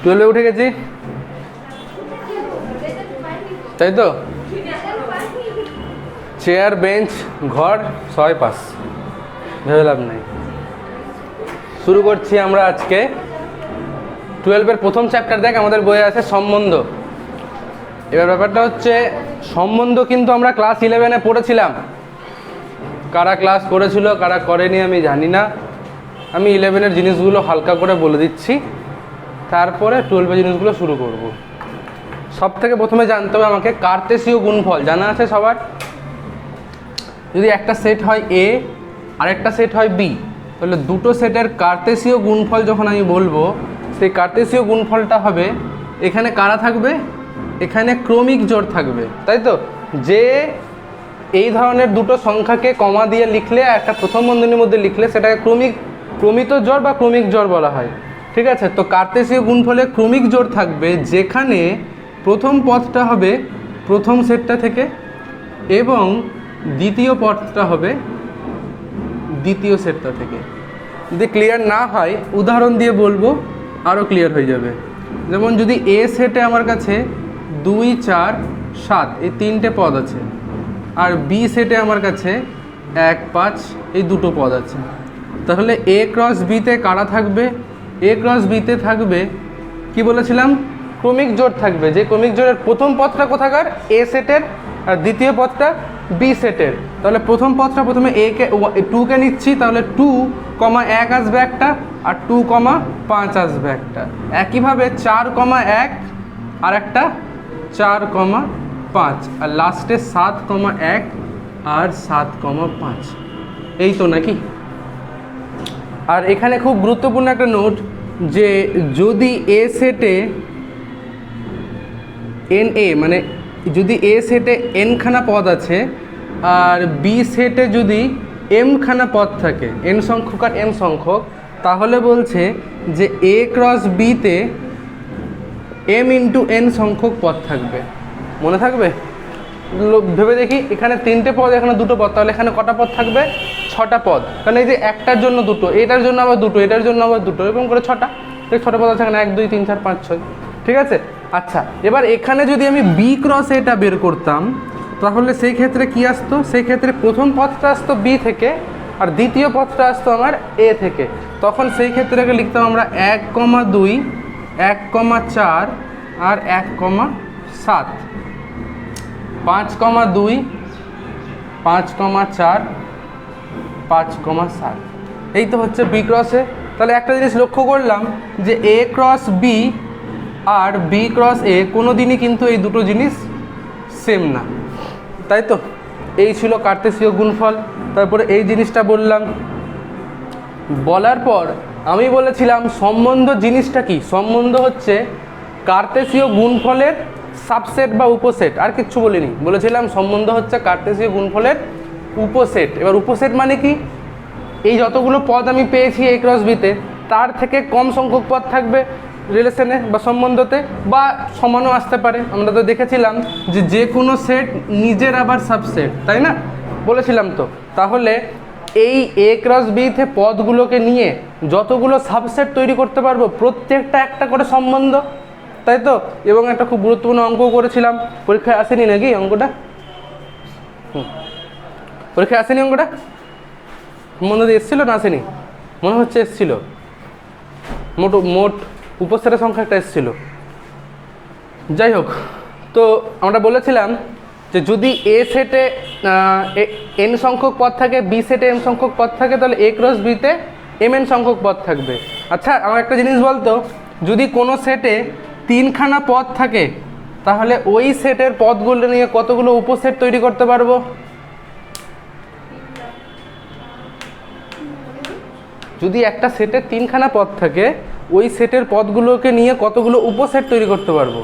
12-এ উঠে গেছি, তাই তো? চেয়ার, বেঞ্চ, ঘর, সবাই পাস, ভেবে লাভ নাই। শুরু করছি আমরা আজকে 12-এর প্রথম চ্যাপ্টার। দেখ আমাদের বইয়ে আছে সম্বন্ধ। এবার ব্যাপারটা হচ্ছে সম্বন্ধ কিন্তু আমরা ক্লাস 11-এ পড়েছিলাম। কারা ক্লাস করেছিল কারা করেনি আমি জানি না। আমি 11-এর জিনিসগুলো হালকা করে বলে দিচ্ছি, তারপরে 12-এর জিনিসগুলো শুরু করব। সব থেকে প্রথমে জানতে হবে আমাকে কার্তেশীয় গুণফল। জানা আছে সবার? যদি একটা সেট হয় এ আর একটা সেট হয় বি, তাহলে দুটো সেটের কার্তেশীয় গুণফল যখন আমি বলবো, সেই কার্তেশীয় গুণফলটা হবে, এখানে কারা থাকবে? এখানে ক্রমিক জোড় থাকবে, তাই তো? যে এই ধরনের দুটো সংখ্যাকে কমা দিয়ে লিখলে, একটা প্রথম বন্ধনীর মধ্যে লিখলে সেটাকে ক্রমিত জোড় বা ক্রমিক জোড় বলা হয়, ঠিক আছে? তো কার্তেশীয় গুণফলে ক্রমিক জোড় থাকবে যেখানে প্রথম পদটা হবে প্রথম সেটটা থেকে এবং দ্বিতীয় পদটা হবে দ্বিতীয় সেটটা থেকে। যদি ক্লিয়ার না হয় উদাহরণ দিয়ে বলবো, আরও ক্লিয়ার হয়ে যাবে। যেমন যদি এ সেটে আমার কাছে 2, 4, 7 এই তিনটে পদ আছে, আর বি সেটে আমার কাছে 1, 5 এই দুটো পদ আছে, তাহলে এ ক্রস বিতে কারা থাকবে? এ ক্রস বিতে থাকবে, কি বলেছিলাম? ক্রমিক জোড় থাকবে। যে ক্রমিক জোড়ের প্রথম পদটা কোথাকার? এ সেটের, আর দ্বিতীয় পদটা বি সেটের। তাহলে প্রথম পদটা প্রথমে একে 2কে নিচ্ছি, তাহলে 2,1 আসবে একটা, আর 2,5 আসবে একটা। একইভাবে 4,1 আর একটা 4,5, আর লাস্টে 7,1 আর 7,5। এই তো নাকি? আর এখানে খুব গুরুত্বপূর্ণ একটা নোট, যে যদি এ সেটে এন এ, মানে যদি এ সেটে এন খানা পদ আছে আর বি সেটে যদি এম খানা পদ থাকে, এন সংখ্যক আর এম সংখ্যক, তাহলে বলছে যে এ ক্রস বিতে এম ইন্টু এন সংখ্যক পদ থাকবে। মনে থাকবে? ভেবে দেখি, এখানে 3টে পদ, এখানে 2টো পদ, তাহলে এখানে কটা পদ থাকবে? 6টা পদ। কারণ এই যে একটার জন্য 2টো, এটার জন্য আবার 2টো, এটার জন্য আবার 2টো, এরকম করে 6টা। তো 6টা পদ আছে এখানে, 1, 2, 3, 4, 5, 6, ঠিক আছে? আচ্ছা, এবার এখানে যদি আমি বি ক্রস এটা বের করতাম, তাহলে সেই ক্ষেত্রে কি আসতো? সেই ক্ষেত্রে প্রথম পদটা আসতো বি থেকে আর দ্বিতীয় পদটা আসতো আমার এ থেকে। তখন সেই ক্ষেত্রে লিখতাম আমরা 1,2, 1,4 আর 1,7, 5,2, 5,4, 5,7। এই তো হচ্ছে বি ক্রসে। তাহলে একটা জিনিস লক্ষ্য করলাম যে এ ক্রস বি আর বি ক্রস এ কোনো দিনই কিন্তু এই দুটো জিনিস সেম না, তাই তো? এই ছিল কার্তেশীয় গুণফল। তারপরে এই জিনিসটা বললাম, বলার পর আমি বলেছিলাম সম্বন্ধ জিনিসটা কি? সম্বন্ধ হচ্ছে কার্তেশীয় গুণফলের সাবসেট বা উপসেট, আর কিচ্ছু বলিনি। বলেছিলাম সম্বন্ধ হচ্ছে কার্তেশীয় গুণফলের উপসেট। এবার উপসেট মানে কি? এই যতগুলো পদ আমি পেয়েছি এ ক্রস বিতে, তার থেকে কম সংখ্যক পদ থাকবে রিলেশনে বা সম্বন্ধতে, বা সমানও আসতে পারে। আমরা তো দেখেছিলাম যে কোনো সেট নিজের আবার সাবসেট, তাই না? বলেছিলাম তো। তাহলে এই এ ক্রস বিতে পদগুলোকে নিয়ে যতগুলো সাবসেট তৈরি করতে পারবো, প্রত্যেকটা একটা করে সম্বন্ধ, তাই তো? এবং একটা খুব গুরুত্বপূর্ণ অঙ্কও করেছিলাম। পরীক্ষায় আসেনি নাকি অঙ্কটা? পরীক্ষায় আসেনি অঙ্কটা? মনে হয় এসেছিলো না আসেনি? মনে হচ্ছে এসেছিল। মোট উপসেটের সংখ্যা একটা এসেছিল। যাই হোক, তো আমরা বলেছিলাম যে যদি এ সেটে এন সংখ্যক পদ থাকে, বি সেটে এম সংখ্যক পদ থাকে, তাহলে এ ক্রস বিতে এম এন সংখ্যক পদ থাকবে। আচ্ছা, আমার একটা জিনিস বলতো, যদি কোনো সেটে 3খানা পদ থাকে, তাহলে ওই সেটের পদগুলো নিয়ে কতগুলো উপসেট তৈরি করতে পারবো? যদি একটা সেটের 3খানা পদ থাকে, ওই সেটের পদগুলোকে নিয়ে কতগুলো উপসেট তৈরি করতে পারবো?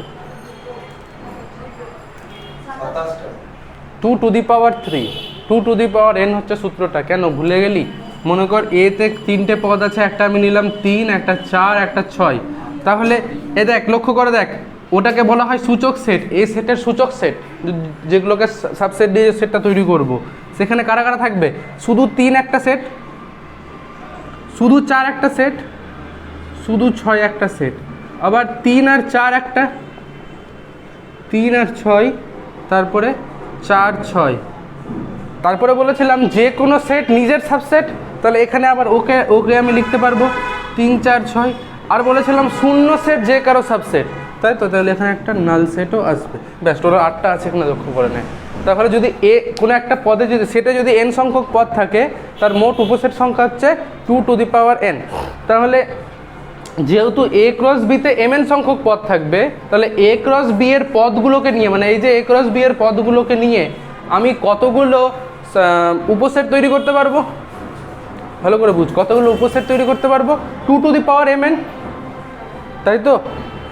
2 to the power 3, 2 to the power n হচ্ছে সূত্রটা। কেন ভুলে গেলি? মনে কর এ তে 3টে পদ আছে, একটা আমি নিলাম 3, একটা 4, একটা 6। তাহলে এ দেখ, লক্ষ্য করে দেখ, ওটাকে বলা হয় সূচক সেট। এই সেটের সূচক সেট, যেগুলোকে সাবসেট দিয়ে সেটটা তৈরি করব, সেখানে কারা কারা থাকবে? শুধু 3 একটা সেট, শুধু 4 একটা সেট, শুধু 6 একটা সেট। আবার 3 আর 4 একটা, 3 আর 6, তারপরে 4 6, তারপরে বলেছিলাম যে কোনো সেট নিজের সাবসেট, তাহলে এখানে আবার ওকে ওকে আমি লিখতে পারবো 3 4 6। আর বলেছিলাম শূন্য সেট যে কারো সাবসেট, তাই তো, তাহলে এখানে একটা নাল সেটও আসবে। ব্যাস, টোটাল 8টা আছে কিনা লক্ষ্য করে নেয়। তাহলে যদি কোনো একটা পদে যদি সেটে যদি n সংখ্যক পদ থাকে, তার মোট উপসেট সংখ্যা হচ্ছে 2 টু দি পাওয়ার n। তাহলে যেহেতু a ক্রস বিতে mn সংখ্যক পদ থাকবে, তাহলে a ক্রস b এর পদগুলোকে নিয়ে, মানে এই যে a ক্রস b এর পদগুলোকে নিয়ে আমি কতগুলো উপসেট তৈরি করতে পারবো, ভালো করে বুঝ, কতগুলো উপসেট তৈরি করতে পারবো, 2 টু দি পাওয়ার mn, তাই তো।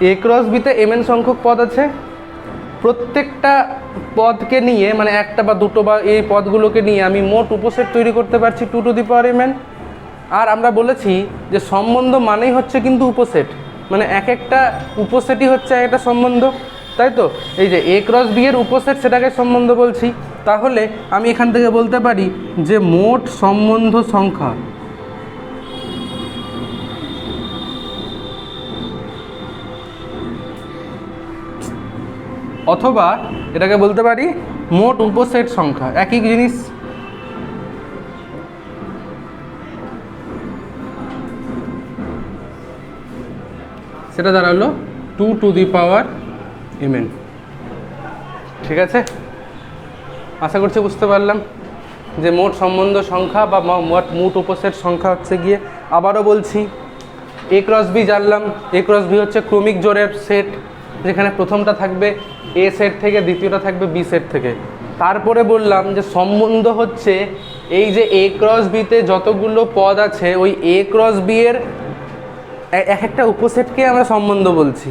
a ক্রস বিতে mn সংখ্যক পদ আছে, প্রত্যেকটা পদকে নিয়ে, মানে একটা বা দুটো বা এই পদগুলোকে নিয়ে আমি মোট উপসেট তৈরি করতে পারছি 2 টু দি পাওয়ার mn। আর আমরা বলেছি যে সম্বন্ধ মানেই হচ্ছে কিন্তু উপসেট, মানে এক একটা উপসেটই হচ্ছে একটা সম্বন্ধ, তাই তো। এই যে a ক্রস b এর উপসেট, সেটাকে সম্বন্ধ বলছি। তাহলে আমি এখান থেকে বলতে পারি যে মোট সম্বন্ধ সংখ্যা অথবা এটাকে বলতে পারি মোট উপসেট সংখ্যা, একই জিনিস। সেটা দাঁড়ালো 2 টু দি পাওয়ার mn। ঠিক আছে, আশা করছি বুঝতে পারলাম যে মোট সম্বন্ধ সংখ্যা বা মোট উপসেট সংখ্যা হচ্ছে গিয়ে। আবারও বলছি, a ক্রস b জানলাম, a ক্রস b হচ্ছে ক্রমিক জোড়ের সেট, যেখানে প্রথমটা থাকবে a সেট থেকে, দ্বিতীয়টা থাকবে b সেট থেকে। তারপরে বললাম যে সম্বন্ধ হচ্ছে এই যে a ক্রস b তে যতগুলো পদ আছে, ওই a ক্রস b এর এক একটা উপসেটকে আমরা সম্বন্ধ বলছি।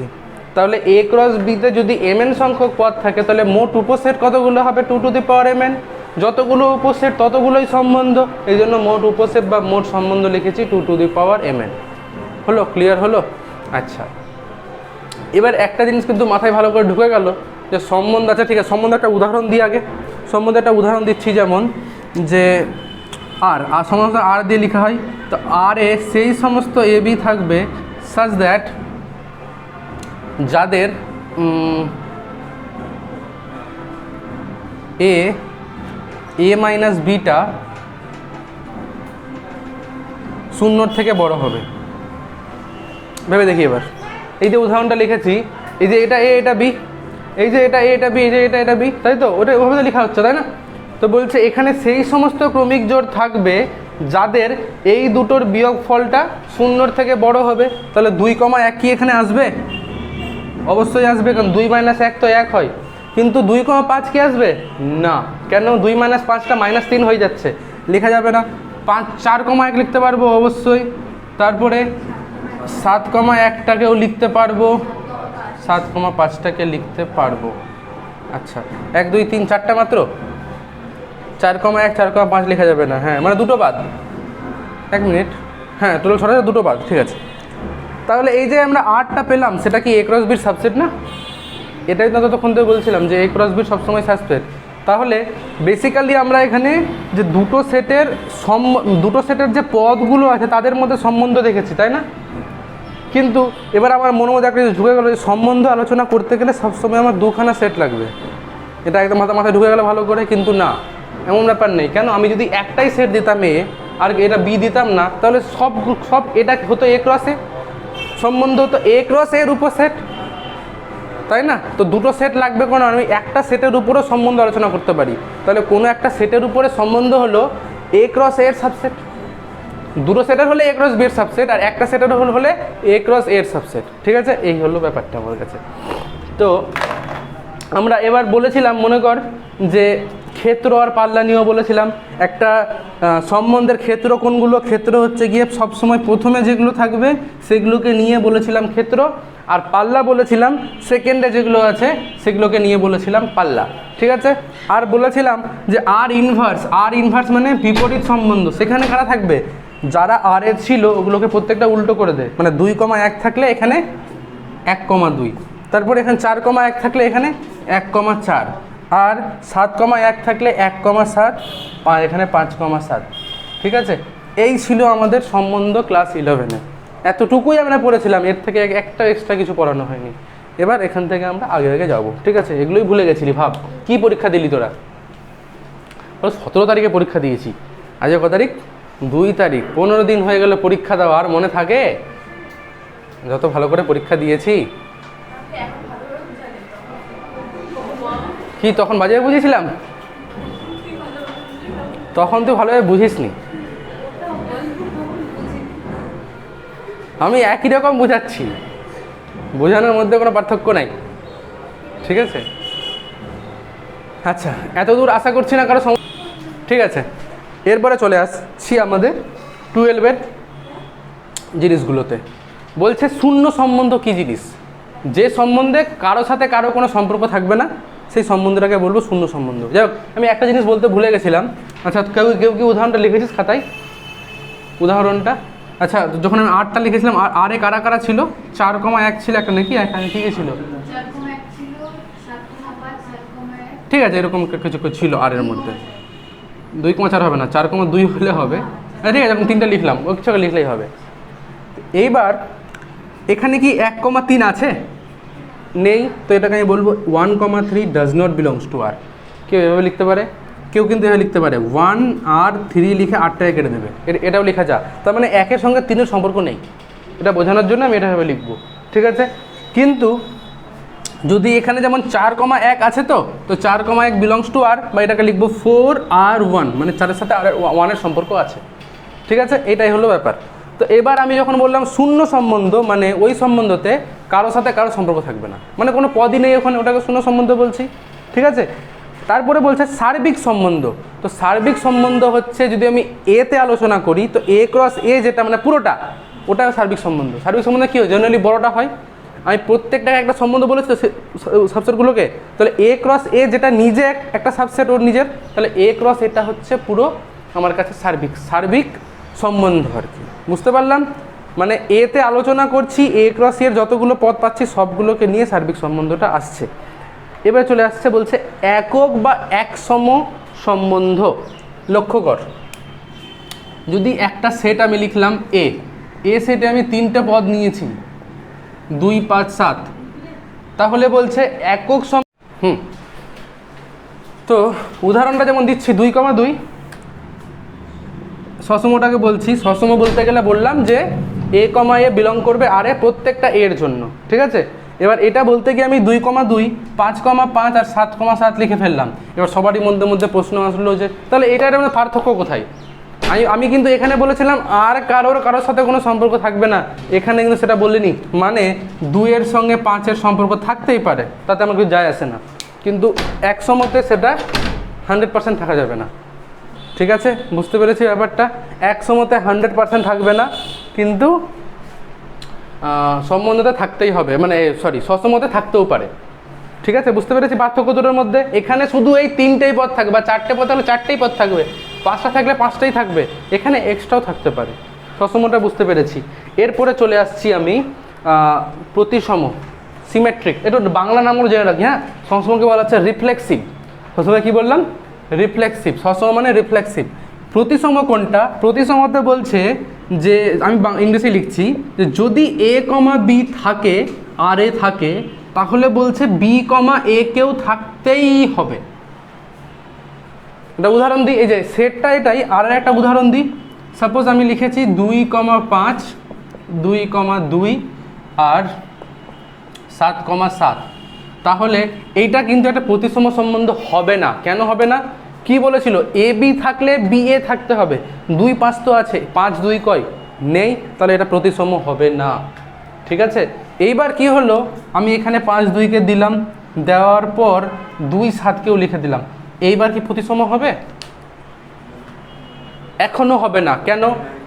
তাহলে a ক্রস b তে যদি mn সংখ্যক পদ থাকে, তাহলে মোট উপসেট কতগুলো হবে 2 টু দি পাওয়ার mn। যতগুলো উপসেট ততগুলোই সম্বন্ধ, এই জন্য মোট উপসেট বা মোট সম্বন্ধ লিখেছি 2 টু দি পাওয়ার mn। হলো, ক্লিয়ার হলো? আচ্ছা, এবার একটা জিনিস কিন্তু মাথায় ভালো করে ঢুকে গেল যে সম্বন্ধ আছে, ঠিক আছে, সম্বন্ধে একটা উদাহরণ দিই আগে। সম্বন্ধে একটা উদাহরণ দিচ্ছি, যেমন যে আর সমস্ত আর দিয়ে লেখা হয়, তো আর এ সেই সমস্ত এ বি থাকবে সাচ দ্যাট যাদের এ মাইনাস বিটা শূন্যর থেকে বড় হবে। ভেবে দেখি এবার, এই যে উদাহরণটা লিখেছি, এই যে এটা এ এটা বি, এই যে এটা এ এটা বি, এই যে এটা বি, তাই তো, ওটা ওভাবে লেখা হচ্ছে, তাই না? তো বলছে এখানে সেই সমস্ত ক্রমিক জোড় থাকবে যাদের এই দুটোর বিয়োগফলটা শূন্যর থেকে বড় হবে। তাহলে 2,1 কি এখানে আসবে? অবশ্যই আসবে, কারণ 2 - 1 তো 1 হয়। কিন্তু 2,5 কি আসবে না? কেন? 2 - 5টা -3 হয়ে যাচ্ছে, লেখা যাবে না। 4,1 লিখতে পারবো অবশ্যই। তারপরে 7,1টাকেও লিখতে পারবো, 7,5টাকে লিখতে পারবো। আচ্ছা, 1 2 3 4টা মাত্র, 4,1 4,5 লেখা যাবে না, হ্যাঁ, মানে দুটো বাদ। 1 মিনিট, হ্যাঁ, টোটাল 6টা, দুটো বাদ, ঠিক আছে। তাহলে এই যে আমরা 8টা পেলাম, সেটা কি a ক্রস বির সাবসেট না? এটাই তো ততক্ষণ থেকে বলছিলাম যে a ক্রস বির সবসময় সাবসেট। তাহলে বেসিক্যালি আমরা এখানে যে দুটো সেটের যে পদগুলো আছে তাদের মধ্যে সম্বন্ধ দেখেছি, তাই না? কিন্তু এবার আমার মনের মধ্যে একটা ঢুকে গেলো যে সম্বন্ধ আলোচনা করতে গেলে সবসময় আমার দুখানা সেট লাগবে। এটা একদম মাথায় ঢুকে গেলে ভালো করে, কিন্তু না, এমন ব্যাপার নেই। কেন? আমি যদি একটাই সেট দিতাম এ আর এটা বি দিতাম না, তাহলে সব এটা হতো এ ক্রস এ, সম্বন্ধ হতো এ ক্রস এর উপসেট, তাই না? তো দুটো সেট লাগবে, কোনো আমি একটা সেটের উপরেও সম্বন্ধ আলোচনা করতে পারি। তাহলে কোনো একটা সেটের উপরে সম্বন্ধ হলো এ ক্রস এর সাবসেট, দুটো সেটের হলে এ ক্রস বি এর সাবসেট, আর একটা সেটের হলে এ ক্রস এর সাবসেট। ঠিক আছে, এই হলো ব্যাপারটা আমার কাছে। তো আমরা এবার বলেছিলাম, মনে কর যে ক্ষেত্র আর পাল্লা নিয়েও বলেছিলাম। একটা সম্বন্ধের ক্ষেত্র কোনগুলো? ক্ষেত্র হচ্ছে গিয়ে সবসময় প্রথমে যেগুলো থাকবে সেগুলোকে নিয়ে বলেছিলাম ক্ষেত্র, আর পাল্লা বলেছিলাম সেকেন্ডে যেগুলো আছে সেগুলোকে নিয়ে বলেছিলাম পাল্লা। ঠিক আছে, আর বলেছিলাম যে আর ইনভার্স মানে বিপরীত সম্বন্ধ। সেখানে কারা থাকবে? যারা আর এ ছিল ওগুলোকে প্রত্যেকটা উল্টো করে দেয়, মানে 2,1 থাকলে এখানে 1,2, তারপর এখানে 4,1 থাকলে এখানে 1,4, আর 7,1 থাকলে 1,7, আর এখানে 5,7। ঠিক আছে, এই ছিল আমাদের সম্বন্ধ ক্লাস 11-এ। এতটুকুই আমরা পড়েছিলাম, এর থেকে একটা এক্সট্রা কিছু পড়ানো হয়নি। এবার এখান থেকে আমরা আগে আগে যাবো, ঠিক আছে? এগুলোই ভুলে গেছিলি, ভাব কি পরীক্ষা দিলি তোরা। 17 তারিখে পরীক্ষা দিয়েছি, আজ কত তারিখ? 2 তারিখ। 15 দিন হয়ে গেল পরীক্ষা দেওয়া, আর মনে থাকে যত ভালো করে পরীক্ষা দিয়েছি? কি তখন বাজে বুঝেছিলাম? তখন তুই ভালোভাবে বুঝিসনি, আমি একই রকম বোঝাচ্ছি, বোঝানোর মধ্যে কোনো পার্থক্য নাই, ঠিক আছে? আচ্ছা, এত দূর আশা করছি না কারো ঠিক আছে। এরপরে চলে আসছি আমাদের 12-এর জিনিসগুলোতে। বলছে শূন্য সম্বন্ধ কি জিনিস? যে সম্বন্ধে কারো সাথে কারো কোনো সম্পর্ক থাকবে না, সেই সম্বন্ধটাকে বলবো শূন্য সম্বন্ধ। যাই হোক, আমি একটা জিনিস বলতে ভুলে গেছিলাম। আচ্ছা, কেউ কেউ কি উদাহরণটা লিখেছিস খাতায়? উদাহরণটা আচ্ছা, যখন আমি 8টা লিখেছিলাম, আর এ কারা কারা ছিল? 4,1 ছিল একটা নাকি? এখানে ঠিক ছিল, ঠিক আছে, এরকম কিছু ছিল আর এর মধ্যে। 2,4 হবে না, 4,2 হলে হবে। ঠিক আছে, এখন 3টা লিখলাম, ওই কিছু লিখলেই হবে। এইবার এখানে কি 1,3 আছে? নেই, তো এটাকে আমি বলবো 1,3 ডাজ নট বিলংস টু আর। কেউ এভাবে লিখতে পারে, কেউ কিন্তু এভাবে লিখতে পারে 1 আর 3 লিখে 8টাকে কেটে দেবে, এটাও লেখা যা। তার মানে 1-এর সঙ্গে 3-এর সম্পর্ক নেই, এটা বোঝানোর জন্য আমি এটা ভেবে লিখবো, ঠিক আছে? কিন্তু যদি এখানে যেমন 4,1 আছে, তো 4,1 বিলংস টু আর, বা এটাকে লিখবো 4 আর 1, মানে 4-এর সাথে আর 1-এর সম্পর্ক আছে, ঠিক আছে? এটাই হলো ব্যাপার। তো এবার আমি যখন বললাম শূন্য সম্বন্ধ, মানে ওই সম্বন্ধতে কারোর সাথে কারো সম্পর্ক থাকবে না, মানে কোনো পদই নেই ওখানে, ওটাকে শূন্য সম্বন্ধ বলছি, ঠিক আছে? তারপরে বলছে সার্বিক সম্বন্ধ। তো সার্বিক সম্বন্ধ হচ্ছে, যদি আমি এতে আলোচনা করি, তো এ ক্রস এ যেটা মানে পুরোটা, ওটা সার্বিক সম্বন্ধ। সার্বিক সম্বন্ধ কী হয়? জেনারেলি বড়টা হয়। আমি প্রত্যেকটাকে একটা সম্বন্ধ বলেছি তো সাবসেটগুলোকে, তাহলে এ ক্রস এ যেটা নিজে একটা সাবসেট ওর নিজের, তাহলে এ ক্রস এটা হচ্ছে পুরো আমার কাছে সার্বিক সম্বন্ধ আর কি। বুঝতে পারলাম? মানে এতে আলোচনা করছি, এ ক্রস এর যতগুলো পদ পাচ্ছি সবগুলোকে নিয়ে সার্বিক সম্বন্ধটা আসছে। এবার চলে আসছে, বলছে একক বা একসম সম্বন্ধ। লক্ষ্য কর, যদি একটা সেট আমি লিখলাম এ সেটে আমি 3টে পদ নিয়েছি, 2, 5, 7, তাহলে বলছে একক তো উদাহরণটা যেমন দিচ্ছি 2,2, সসমটাকে বলছি। সসম বলতে গেলে বললাম যে এ, বিলং করবে আর এ প্রত্যেকটা এর জন্য, ঠিক আছে? এবার এটা বলতে গিয়ে আমি 2,2, 5,5 আর 7,7 লিখে ফেললাম। এবার সবারই মধ্যে প্রশ্ন আসলো যে তাহলে এটার মধ্যে পার্থক্য কোথায়? আমি কিন্তু এখানে বলেছিলাম আর কারোর সাথে কোনো সম্পর্ক থাকবে না, এখানে কিন্তু সেটা বলিনি। মানে 2-এর সঙ্গে 5-এর সম্পর্ক থাকতেই পারে, তাতে আমার কিছু যায় আসে না, কিন্তু একসমতে সেটা 100% থাকা যাবে না, ঠিক আছে? বুঝতে পেরেছি ব্যাপারটা? একসমতে 100% থাকবে না, কিন্তু সম্বন্ধতে থাকতেই হবে, মানে সসমতে থাকতেও পারে, ঠিক আছে? বুঝতে পেরেছি পার্থক্য দুটোর মধ্যে? এখানে শুধু এই 3টেই পদ থাকবে, বা 4টে পদ থাকলে 4টেই পদ থাকবে, 5টা থাকলে 5টাই থাকবে, এখানে এক্সট্রাও থাকতে পারে। সসমটা বুঝতে পেরেছি। এরপরে চলে আসছি আমি প্রতিসম, সিমেট্রিক। এটা বাংলা নামগুলো জেনে রাখি, হ্যাঁ? সসমকে বলা হচ্ছে রিফ্লেক্সিভ। সসমে কি বললাম? রিফ্লেক্সিভ। সসম মানে রিফ্লেক্সিভ। প্রতিসম কোনটা? প্রতিসমতে বলছে যে, আমি ইংলিশে লিখছি, যে যদি এ, বি থাকে আর এ থাকে, তাহলে বলছে বি, এ কেও থাকতেই হবে। একটা উদাহরণ দিই, এই যে সেটটা এটাই, আর একটা উদাহরণ দিই। সাপোজ আমি লিখেছি 2,5, 2,2 আর 7,7, তাহলে এইটা কিন্তু একটা প্রতিসম সম্বন্ধ হবে না। কেন হবে না? কি বলেছিল? এ বি থাকলে বি এ থাকতে হবে। 2, 5 তো আছে, 5, 2 কয়? নেই, তাহলে এটা প্রতিসম হবে না, ঠিক আছে? এইবার কি হলো, আমি এখানে 5, 2কে দিলাম, দেওয়ার পর 2, 7কেও লিখে দিলাম। এইবার কি প্রতিসম হবে? এখনো হবে না।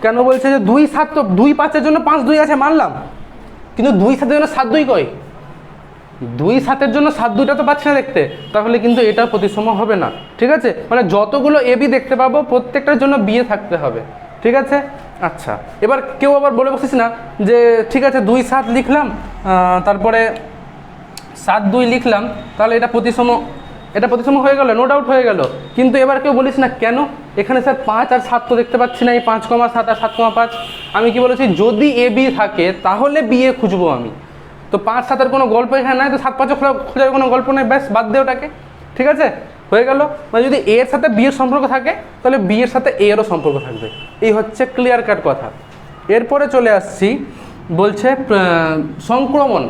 কেন বলছে যে 2, 7 তো 2, 5-এর জন্য 5, 2 আছে মানলাম, কিন্তু 2, 7-এর জন্য 7, 2 কয়? 2, 7-এর জন্য 7, 2টা তো পাচ্ছি না দেখতে, তাহলে কিন্তু এটা প্রতিসম হবে না, ঠিক আছে? মানে যতগুলো এ বি দেখতে পাবো প্রত্যেকটার জন্য বি এ থাকতে হবে, ঠিক আছে? আচ্ছা, এবার কেউ আবার বলে বসিস না যে ঠিক আছে 2, 7 লিখলাম, তারপরে 7, 2 লিখলাম, তাহলে এটা প্রতিসম হয়ে গেল, নো ডাউট হয়ে গেল। কিন্তু এবার কেউ বলিস না কেন? এখানে স্যার 5 আর 7 তো দেখতে পাচ্ছি না, এই 5,7 আর 7,5। আমি কি বলেছি, যদি এ বি থাকে তাহলে বি এ খুঁজবো আমি। তো 5-7-এর কোনো গল্প এখানে নাই, তো 7-5 খোঁজার কোনো গল্প নেই, ব্যাস বাদ দে ওটাকে। ঠিক আছে, হয়ে গেল। মানে যদি এ এর সাথে বি এর সম্পর্ক থাকে তাহলে বি এর সাথে এ এরও সম্পর্ক থাকবে। এই হচ্ছে ক্লিয়ার কাট কথা। এরপরে চলে আসছি, বলছে সংক্রমণ।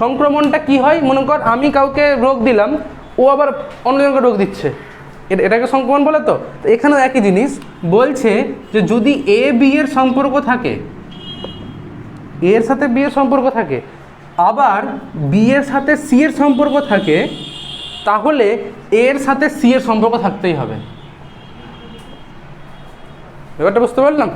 সংক্রমণটা কি হয়, মনে কর আমি কাউকে রোগ দিলাম, ও আবার অন্যজনকে রোগ দিচ্ছে, এটাকে সংক্রমণ বলে। তো এখানেও একই জিনিস বলছে যে যদি এ বি এর সম্পর্ক থাকে, এ এর সাথে বি এর সম্পর্ক থাকে, আবার বি এর সাথে সি এর সম্পর্ক থাকে, তাহলে এর সাথে সি এর সম্পর্ক থাকতেই হবে। ব্যাপারটা বুঝতে পারলাম?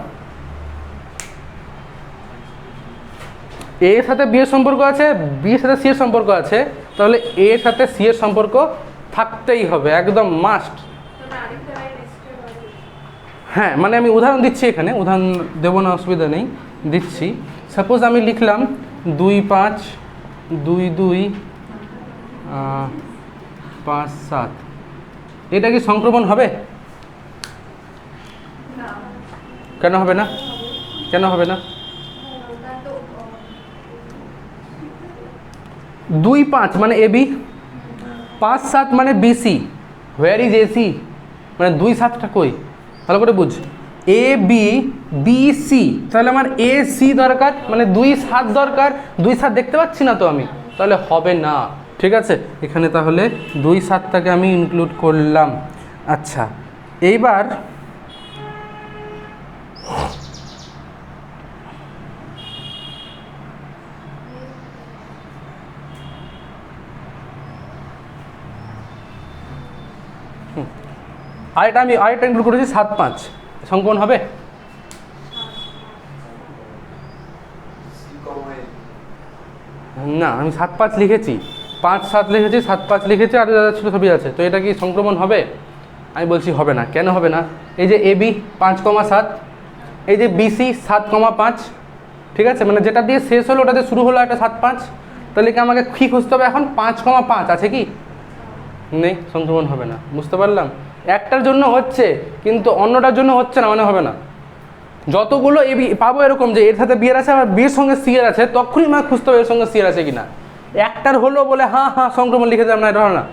এ এর সাথে বি এর সম্পর্ক আছে, বি এর সাথে সি এর সম্পর্ক আছে, তাহলে এ এর সাথে সি এর সম্পর্ক থাকতেই হবে, একদম মাস্ট। হ্যাঁ, মানে আমি উদাহরণ দিচ্ছি, এখানে উদাহরণ দেবো না, অসুবিধা নেই, দিচ্ছি। সাপোজ আমি লিখলাম 2-5, 2-2, 5-7, এটা কি সংক্রমণ হবে? কেন হবে না? কেন হবে না? 2-5 মানে এ বি, 5-7 মানে বিসি। Where is AC? মানে 2-7টা কই, ভালো করে বুঝ। এ বি বি সি, তাহলে আমার এ সি দরকার, মানে 2-7 দরকার। 2-7 দেখতে পাচ্ছি না তো আমি, তাহলে হবে না। ঠিক আছে, এখানে তাহলে 2-7টাকে আমি ইনক্লুড করলাম। আচ্ছা, এইবার আরেকটা ইনক্লুড করেছি 7-5, সংক্রমণ হবে? না, আমি 7-5 লিখেছি, 5-7 লিখেছি, 7-5 লিখেছি, আর যারা ছিল সবই আছে, তো এটা কি সংক্রমণ হবে? আমি বলছি হবে না। কেন হবে না? এই যে এ বি 5,7, এই যে বিসি 7,5, ঠিক আছে, মানে যেটা দিয়ে শেষ হলো ওটা দিয়ে শুরু হলো একটা 7-5, তাহলে কি আমাকে কি খুঁজতে হবে এখন? 5,5 আছে কি নেই, সংক্রমণ হবে না। বুঝতে পারলাম? একটার জন্য হচ্ছে কিন্তু অন্যটার জন্য হচ্ছে না, মানে হবে না। যতগুলো এ বি পাবো এরকম যে এর সাথে বিয়ের আছে, আবার বিয়ের সঙ্গে সি এর আছে, তখনই আমাকে খুঁজতে হবে এর সঙ্গে সি এর আছে কিনা। একটার হলো বলে হ্যাঁ সংক্রমণ লিখে দিলাম না, এটা হলো না।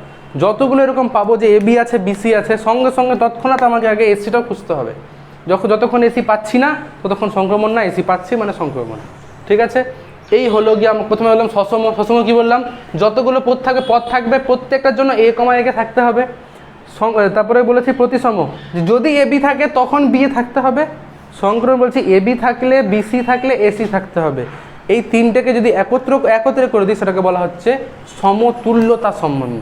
যতগুলো এরকম পাবো যে এ বি আছে, বিসি আছে, সঙ্গে সঙ্গে তৎক্ষণাৎ আমাকে আগে এসিটাও খুঁজতে হবে। যতক্ষণ এসি পাচ্ছি না ততক্ষণ সংক্রমণ না, এসি পাচ্ছি মানে সংক্রমণ। ঠিক আছে, এই হলো গিয়ে আমরা প্রথমে বললাম সসম। সসম কি বললাম? যতগুলো পদ থাকবে প্রত্যেকটার জন্য এ কমা একে থাকতে হবে। তারপরে বলেছি প্রতিসম, যদি এ বি থাকে তখন বি এ থাকতে হবে। সংক্রমণ বলছি এ বি থাকলে, বিসি থাকলে এসি থাকতে হবে। এই তিনটেকে যদি একত্রে করে দিই সেটাকে বলা হচ্ছে সমতুল্যতা সম্বন্ধ।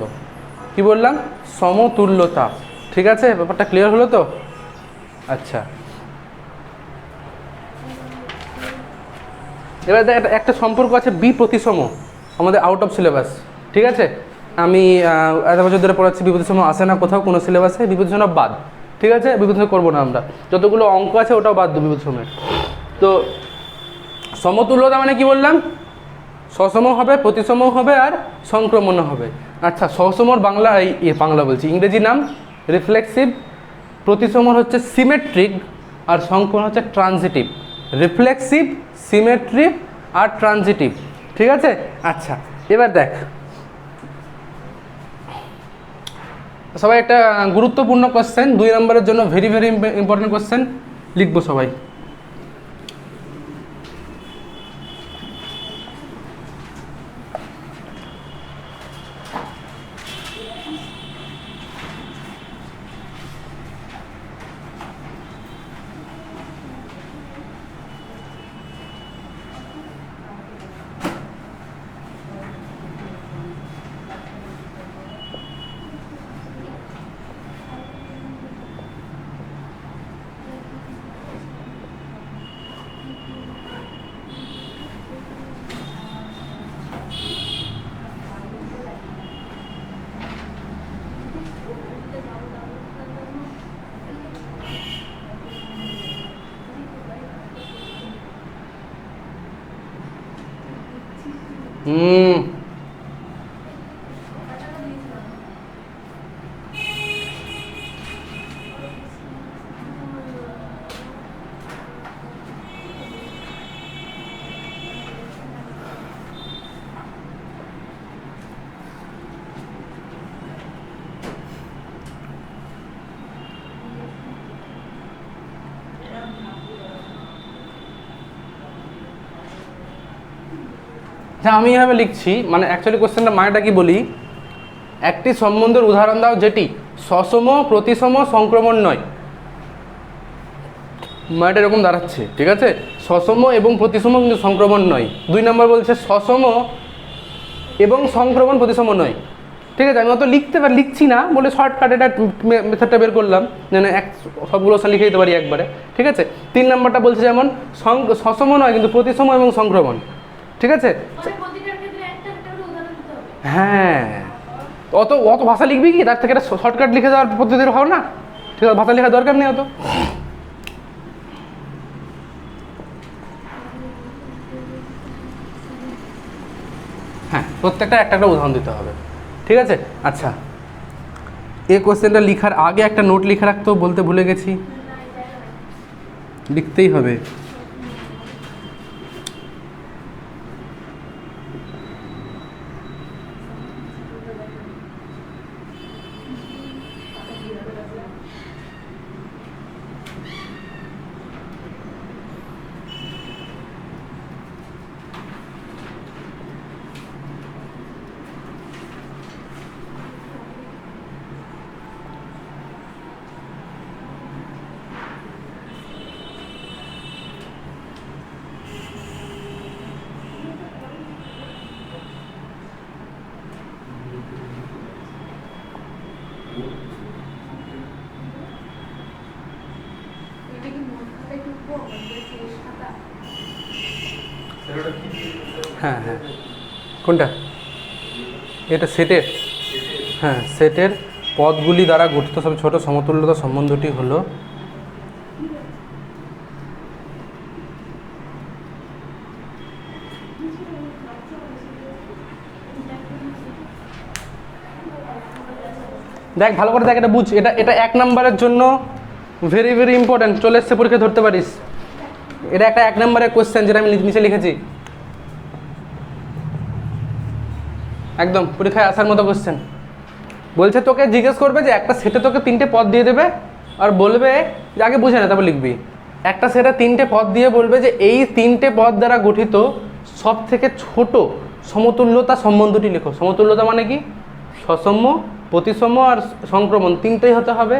কি বললাম? সমতুল্যতা। ঠিক আছে, ব্যাপারটা ক্লিয়ার হলো তো? আচ্ছা, এবার একটা সম্পর্ক আছে বি প্রতিসম, আমাদের আউট অফ সিলেবাস। ঠিক আছে, আমি এত বছর ধরে পড়াচ্ছি, বিপ্রতিসম আসে না কোথাও কোনো সিলেবাসে, বিপ্রতিসম বাদ। ঠিক আছে, বিপ্রতিসম করবো না আমরা, যতগুলো অঙ্ক আছে ওটাও বাদ দেবো বিপ্রতিসমের। তো সমতুল্যতা মানে কি বললাম? সসম হবে, প্রতিসম হবে, আর সংক্রমণ হবে। আচ্ছা, সসমর বাংলা বলছি ইংরেজি নাম রিফ্লেক্সিভ, প্রতিসমর হচ্ছে সিমেট্রিক, আর সংক্রমণ হচ্ছে ট্রানজিটিভ। রিফ্লেক্সিভ, সিমেট্রিক আর ট্রানজিটিভ। ঠিক আছে, আচ্ছা এবার দেখ সবাই, একটা গুরুত্বপূর্ণ কোশ্চেন, 2 নম্বরের জন্য ভেরি ইম্পর্টেন্ট কোশ্চেন, লিখবো সবাই। যা আমি এভাবে লিখছি, মানে অ্যাকচুয়ালি কোশ্চেনটা মানেটা কি বলি, একটি সম্বন্ধের উদাহরণ দাও যেটি সসম প্রতিসম সংক্রমণ নয়। মানেটা এরকম দাঁড়াচ্ছে, ঠিক আছে, সসম এবং প্রতিসম কিন্তু সংক্রমণ নয়। 2 নম্বর বলছে সসম এবং সংক্রমণ প্রতিসম নয়। ঠিক আছে, আমি অত লিখছি না বলে শর্টকাট এটা মেথডটা বের করলাম, যেন সবগুলো লিখে দিতে পারি একবারে। ঠিক আছে, 3 নম্বরটা বলছে যেমন সসম নয় কিন্তু প্রতিসম এবং সংক্রমণ। ঠিক আছে, হ্যাঁ, অত অত ভাষা লিখবি কি, তার থেকে একটা শর্টকাট লিখে দেওয়ার পদ্ধতির হবে না? ঠিক আছে, ভাষা লেখার দরকার নেই অত। হ্যাঁ, প্রত্যেকটা একটা একটা উদাহরণ দিতে হবে। ঠিক আছে, আচ্ছা, এই কোশ্চেনটা লেখার আগে একটা নোট লিখে রাখতেও বলতে ভুলে গেছি, লিখতেই হবে। হ্যাঁ হ্যাঁ, কোনটা? এটা সেটের, হ্যাঁ, সেটের পদগুলি দ্বারা গঠিত সব ছোট সমতুল্যতা সম্বন্ধটি হলো দেখ ভালো করে দেখ, এটা বুঝ, এটা এটা 1 নম্বরের জন্য ভেরি ভেরি ইম্পর্টেন্ট, চলে এসছে পরীক্ষা ধরতে পারিস। এটা একটা 1 নম্বরের কোশ্চেন যেটা আমি নিচে লিখেছি, একদম পরীক্ষায় আসার মতো কোশ্চেন। বলছে তোকে জিজ্ঞেস করবে যে একটা সেটে তোকে 3টে পদ দিয়ে দেবে আর বলবে যে আগে বুঝে না তারপর লিখবি। একটা সেটে 3টে পদ দিয়ে বলবে যে এই 3টে পদ দ্বারা গঠিত সব থেকে ছোট সমতুল্যতা সম্বন্ধটি লেখো। সমতুল্যতা মানে কি? সসম, প্রতিসম আর সংক্রমণ, 3টেই হতে হবে।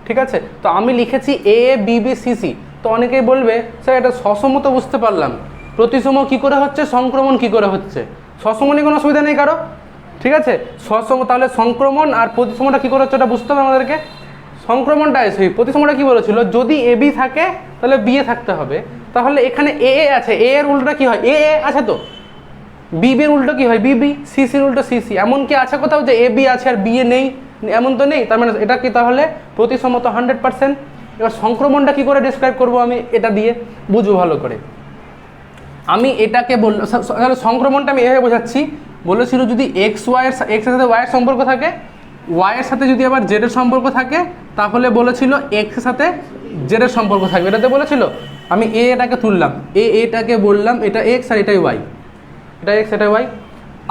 ঠিক আছে, তো আমি লিখেছি এ বি বি সি সি। তো অনেকেই বলবে স্যার এটা সসম তো বুঝতে পারলাম, প্রতিসম কি করে হচ্ছে, সংক্রমণ কি করে হচ্ছে? সসম নিয়ে কোনো অসুবিধা নেই কারো, ঠিক আছে, সসম, তাহলে সংক্রমণ আর প্রতিসমটা কী করে হচ্ছে ওটা বুঝতে হবে আমাদেরকে। সংক্রমণটা সেই প্রতিসমটা কী বলেছিল, যদি এ বি থাকে তাহলে বি এ থাকতে হবে। তাহলে এখানে এ এ আছে, এ এর উল্টোটা কী হয়, এ এ আছে, তো বি বির উল্টো কী হয়, বি বি, সি সির উল্টো সি সি। এমন কি আছে কোথাও যে এ বি আছে আর বি এ নেই? এমন তো নেই। তার মানে এটা কি তাহলে প্রতিসম তো 100%। এবার সংক্রমণটা কী করে ডিসক্রাইব করবো আমি, এটা দিয়ে বুঝবো ভালো করে। আমি এটাকে বললাম, তাহলে সংক্রমণটা আমি এভাবে বোঝাচ্ছি, বলেছিল যদি এক্স এর সাথে ওয়াইয়ের সম্পর্ক থাকে, ওয়াইয়ের সাথে যদি আবার জেডের সম্পর্ক থাকে, তাহলে বলেছিল এক্সের সাথে জেডের সম্পর্ক থাকবে, এটাতে বলেছিল। আমি এটাকে তুললাম, এটাকে বললাম এটা এক্স আর এটাই ওয়াই, এটা এক্স এটা ওয়াই।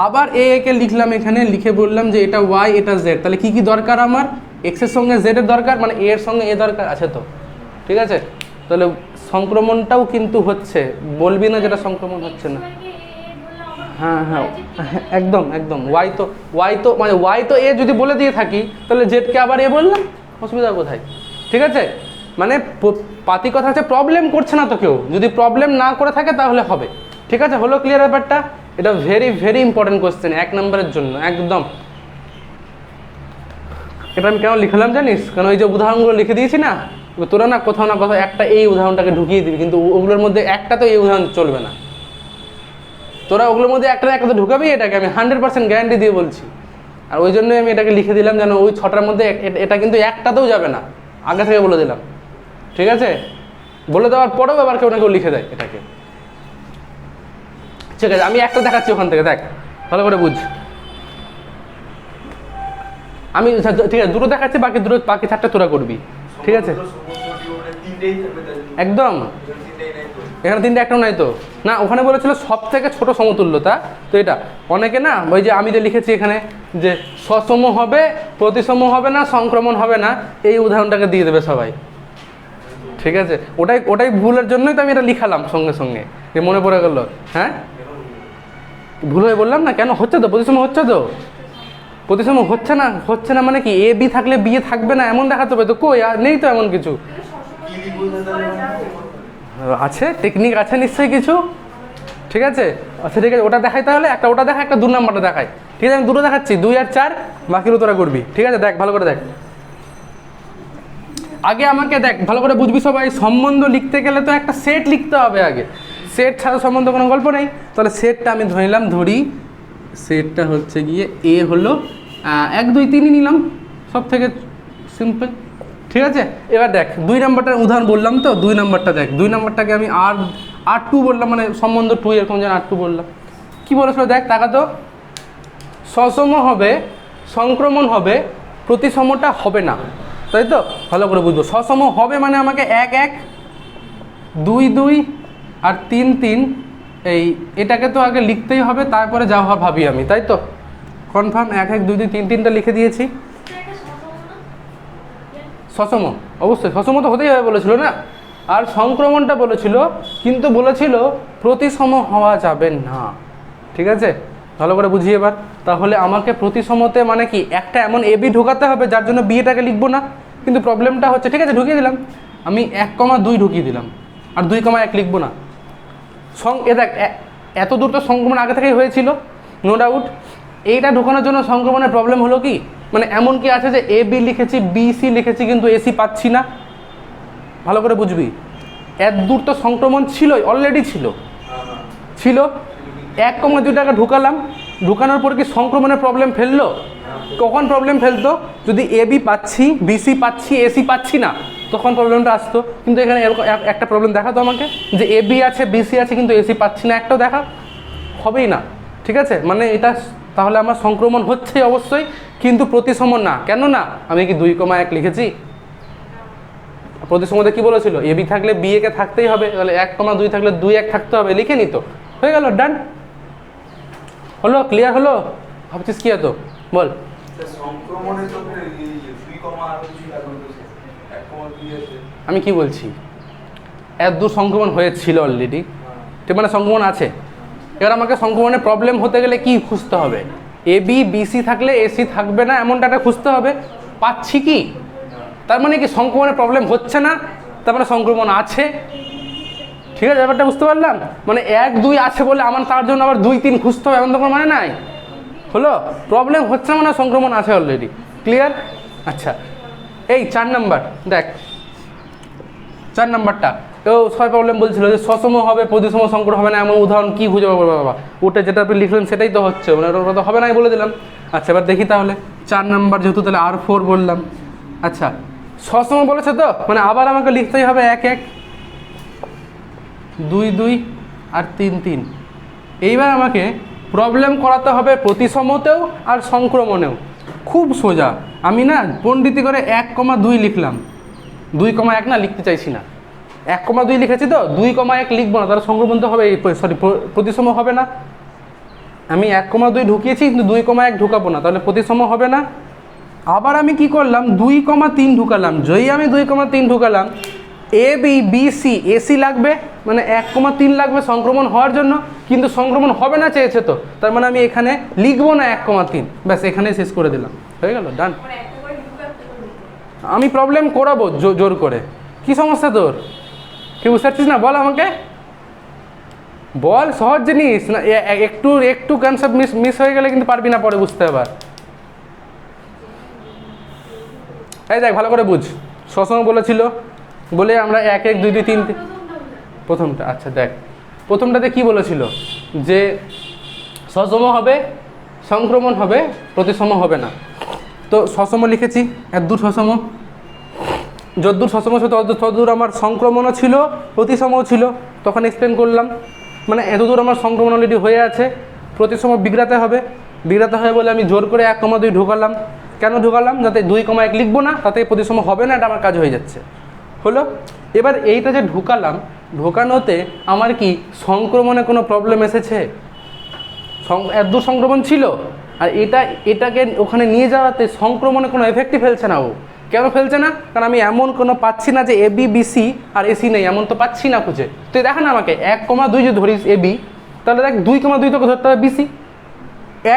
আবার একে লিখলাম এখানে, লিখে বললাম যে এটা ওয়াই এটা জেড। তাহলে কী কী দরকার আমার, এক্সের সঙ্গে জেডের দরকার, মানে এর সঙ্গে এ দরকার আছে তো, ঠিক আছে। তাহলে সংক্রমণটাও কিন্তু হচ্ছে, বলবি না যেটা সংক্রমণ হচ্ছে না। হ্যাঁ হ্যাঁ, একদম একদম, ওয়াই তো মানে ওয়াই তো এ যদি বলে দিয়ে থাকি, তাহলে জেডকে আবার এ বললাম, অসুবিধা কোথায়? ঠিক আছে, মানে পাতি কথা হচ্ছে প্রবলেম করছে না তো কেউ, যদি প্রবলেম না করে থাকে তাহলে হবে। ঠিক আছে, হলো ক্লিয়ার ব্যাপারটা? এটা ভেরি ভেরি ইম্পর্টেন্ট কোশ্চেন 1 নম্বরের জন্য একদম। এটা আমি কেন লিখলাম জানিস, কারণ ওই যে উদাহরণগুলো লিখে দিয়েছি না, তোরা না কোথাও না কোথাও একটা এই উদাহরণটাকে ঢুকিয়ে দিবি, কিন্তু ওগুলোর মধ্যে একটা তো এই উদাহরণ চলবে না। তোরা ওগুলোর মধ্যে একটা তো ঢুকাবি, এটাকে আমি 100% গ্যারান্টি দিয়ে বলছি। আর ওই জন্যই আমি এটাকে লিখে দিলাম, যেন ওই 6টার মধ্যে এটা কিন্তু একটাতেও যাবে না, আগে থেকে বলে দিলাম। ঠিক আছে, বলে দেওয়ার পরেও আবার কেউ না কেউ লিখে দেয় এটাকে। ঠিক আছে, আমি একটা দেখাচ্ছি ওখান থেকে, দেখ ভালো করে বুঝ। আমি ঠিক আছে 2টো দেখাচ্ছি, বাকি 4টা তোরা করবি, ঠিক আছে? একদম, এখানে 3টে একটাও নাই তো না, ওখানে বলেছিল সব থেকে ছোট সমতুল্যতা। তো এটা অনেকে না, ওই যে আমি যে লিখেছি এখানে যে সসম হবে, প্রতিসম হবে না, সংক্রমণ হবে না, এই উদাহরণটাকে দিয়ে দেবে সবাই। ঠিক আছে, ওটাই ভুলের জন্যই তো আমি এটা লিখালাম সঙ্গে সঙ্গে, যে মনে পড়ে গেল। হ্যাঁ, ভুল হয়ে বললাম না, কেন হচ্ছে তো প্রতিসম, হচ্ছে তো প্রতিসম, হচ্ছে না মানে কি এ বি থাকলে বি এ থাকবে না এমন দেখাতে হবে তো, কই আর নেই তো এমন কিছু। আছে টেকনিক আছে নিশ্চয়ই কিছু, ঠিক আছে। আচ্ছা ঠিক আছে, ওটা দেখাই তাহলে, একটা ওটা দেখা, একটা 2 নাম্বারটা দেখাই, ঠিক আছে। আমি দুটো দেখাচ্ছি, 2 আর 4, বাকিগুলো তোরা করবি, ঠিক আছে। দেখ ভালো করে দেখ, আগে আমাকে দেখ ভালো করে বুঝবি সবাই, সম্বন্ধ লিখতে গেলে তো একটা সেট লিখতে হবে আগে, সেট ছাড়া সম্বন্ধ কোনো গল্প নেই। তাহলে সেটটা আমি ধরি সেটটা হচ্ছে গিয়ে এ হলো 1 2 3ই নিলাম, সব থেকে সিম্পল, ঠিক আছে। এবার দেখ 2 নাম্বারটার উদাহরণ বললাম তো, 2 নাম্বারটা দেখ, 2 নাম্বারটাকে আমি R2 বললাম, মানে সম্বন্ধ 2 এরকম যেন R2 বললাম। কী বলেছিল দেখ, টাকা তো সসম হবে, সংক্রমণ হবে, প্রতিসমটা হবে না, তাই তো। ভালো করে বুঝবো, সসম হবে মানে আমাকে 1 1 2 2 আর 3 3, এটাকে তো আগে লিখতেই হবে, তারপরে যা ভাবি আমি, তাই তো। কনফার্ম 1 1 2 2 3 3টা লিখে দিয়েছি। সসম অবশ্যই সসম তো হতেই হবে বলেছিল না, আর সংক্রমণটা বলেছিল, কিন্তু বলেছিল প্রতিসম হওয়া যাবে না, ঠিক আছে। ভালো করে বুঝি এবার। তাহলে আমাকে প্রতিসমতে মানে কি একটা এমন এ বি ঢোকাতে হবে যার জন্য বিয়েটাকে লিখবো না, কিন্তু প্রবলেমটা হচ্ছে, ঠিক আছে ঢুকিয়ে দিলাম আমি 1 2 ঢুকিয়ে দিলাম, আর 2 1 লিখবো না। এ দেখ এত দূর তো সংক্রমণ আগে থেকেই হয়েছিল, নো ডাউট। এইটা ঢোকানোর জন্য সংক্রমণের প্রবলেম হলো কি, মানে এমন কি আছে যে এ বি লিখেছি, বি সি লিখেছি, কিন্তু এসি পাচ্ছি না। ভালো করে বুঝবি, এত দূর তো সংক্রমণ ছিলই, অলরেডি ছিল 1 2টাকে ঢুকালাম, ঢুকানোর পর কি সংক্রমণের প্রবলেম ফেললো? কখন প্রবলেম ফেলতো? যদি এ বি পাচ্ছি, বিসি পাচ্ছি, এসি পাচ্ছি না, তখন প্রবলেমটা আসতো। কিন্তু এখানে এরকম একটা প্রবলেম দেখাতো আমাকে, যে এ বি আছে, বিসি আছে, কিন্তু এসি পাচ্ছি না, একটাও দেখা হবেই না, ঠিক আছে। মানে এটা তাহলে আমার সংক্রমণ হচ্ছে অবশ্যই, কিন্তু প্রতিসম না। কেন না? আমি কি 2 1 লিখেছি? প্রতিসমতে কি বলেছিল? এ বি থাকলে বি এ কে থাকতেই হবে, তাহলে 1 2 থাকলে 2 1 থাকতে হবে, লিখে নিত, হয়ে গেল, ডান হলো, ক্লিয়ার হলো? ভাবছিস কি হতো বল? আমি কি বলছি, এত দূর সংক্রমণ হয়েছিল অলরেডি, ঠিক, মানে সংক্রমণ আছে। এবার আমাকে সংক্রমণের প্রবলেম হতে গেলে কি খুঁজতে হবে? এ বি বিসি থাকলে এসি থাকবে না এমনটা একটা খুঁজতে হবে। পাচ্ছি কি? তার মানে কি সংক্রমণের প্রবলেম হচ্ছে না, তার মানে সংক্রমণ আছে, ঠিক আছে। ব্যাপারটা বুঝতে পারলাম? মানে 1 2 আছে বলে আমার তার জন্য আবার 2 3 খুঁজতে হবে এমন তো কোনো মানে নাই, হলো। প্রবলেম হচ্ছে মানে সংক্রমণ আছে অলরেডি, ক্লিয়ার? আচ্ছা, এই 4 নাম্বার দেখ, 4 নাম্বারটা সবাই প্রবলেম বলছিল যে সসম হবে, প্রতিসম সংক্রমণ হবে না, এমন উদাহরণ কি খুঁজে পাবো বাবা? ওটা যেটা আপনি লিখলেন সেটাই তো হচ্ছে, মানে ওটা তো হবে না বলে দিলাম। আচ্ছা এবার দেখি তাহলে 4 নাম্বার, যেহেতু তাহলে R4 বললাম। আচ্ছা সসম বলেছে তো, মানে আবার আমাকে লিখতেই হবে 1 1 2 2 আর 3 3। এইবার আমাকে প্রবলেম করাতে হবে প্রতিসমতেও আর সংক্রমণেও। খুব সোজা, আমি না পণ্ডিতি করে 1 2 লিখলাম, 2 1 না লিখতে চাইছি না, 1 2 লিখেছি তো, 2 1 লিখবো না, তাহলে সংক্রমণ তো হবে, সরি প্রতিসম হবে না। আমি 1 2 ঢুকিয়েছি, কিন্তু 2 1 ঢুকাবো না, তাহলে প্রতিসম হবে না। আবার আমি কি করলাম, 2 3 ঢুকালাম। যেই আমি 2 3 ঢুকালাম, এ বি বিসি এসি লাগবে, মানে 1 3 লাগবে সংক্রমণ হওয়ার জন্য, কিন্তু সংক্রমণ হবে না চেয়েছে তো, তার মানে আমি এখানে লিখবো না 1 3, ব্যাস এখানেই শেষ করে দিলাম, হয়ে গেল, ডান। আমি প্রবলেম করাবো জোর করে, কি সমস্যা তোর? কি বুঝতে পারছিস না? বল আমাকে, বল, সহজ জিনিস না, একটু কনসেপ্ট মিস হয়ে গেলে কিন্তু পারবি না পরে বুঝতে। আবার এই দেখ ভালো করে বুঝ, সসম বলেছিল বলে আমরা 1 1 2 2 3 প্রথমটা। আচ্ছা দেখ প্রথমটাতে কি বলেছিল, যে সসম হবে, সংক্রমণ হবে, প্রতিসম হবে না। তো সসম লিখেছি, এতদূর সসম, যতদূর সসম ছিল ততদূর আমার সংক্রমণও ছিল, প্রতিসমও ছিল, তখন এক্সপ্লেন করলাম। মানে এতদূর আমার সংক্রমণ অলরেডি হয়ে আছে, প্রতিসম বিগড়াতে হবে, বিগড়াতে হবে বলে আমি জোর করে 1 2 ঢোকালাম। কেন ঢোকালাম? যাতে 2 1 লিখবো না, তাতে প্রতিসম হবে না, এটা আমার কাজ হয়ে যাচ্ছে, হলো। এবার এইটা যে ঢুকালাম, ঢোকানোতে আমার কি সংক্রমণে কোনো প্রবলেম এসেছে? এতদূর সংক্রমণ ছিল, আর এটাকে ওখানে নিয়ে যাওয়াতে সংক্রমণে কোনো এফেক্টই ফেলছে না ও। কেন ফেলছে না? কারণ আমি এমন কোনো পাচ্ছি না যে A B BC R AC নেই, এমন তো পাচ্ছি না খুঁজে। তুই দেখা না আমাকে 1 2 যে ধরিস এ বি, তাহলে দেখ 2,2 তোকে ধরতে হবে বিসি।